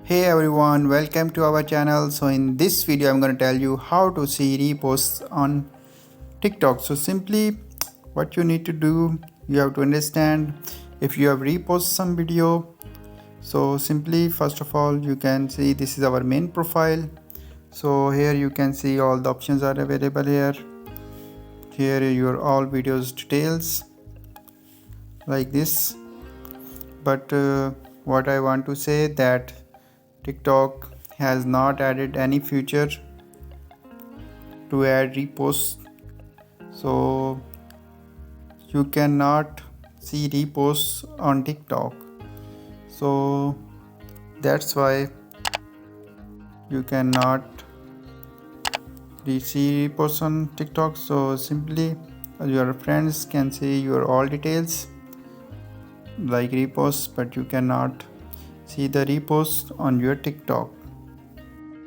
Hey everyone, welcome to our channel. So in this video I'm going to tell you how to see reposts on TikTok. So simply what you need to do, you have to understand if you have reposted some video. So simply first of all you can see this is our main profile. So here you can see all the options are available here. Here are your all videos details like this. But what I want to say that TikTok has not added any feature to add reposts, so you cannot see reposts on TikTok. So that's why you cannot see reposts on TikTok. So simply your friends can see your all details like reposts, but you cannot see the reposts on your TikTok.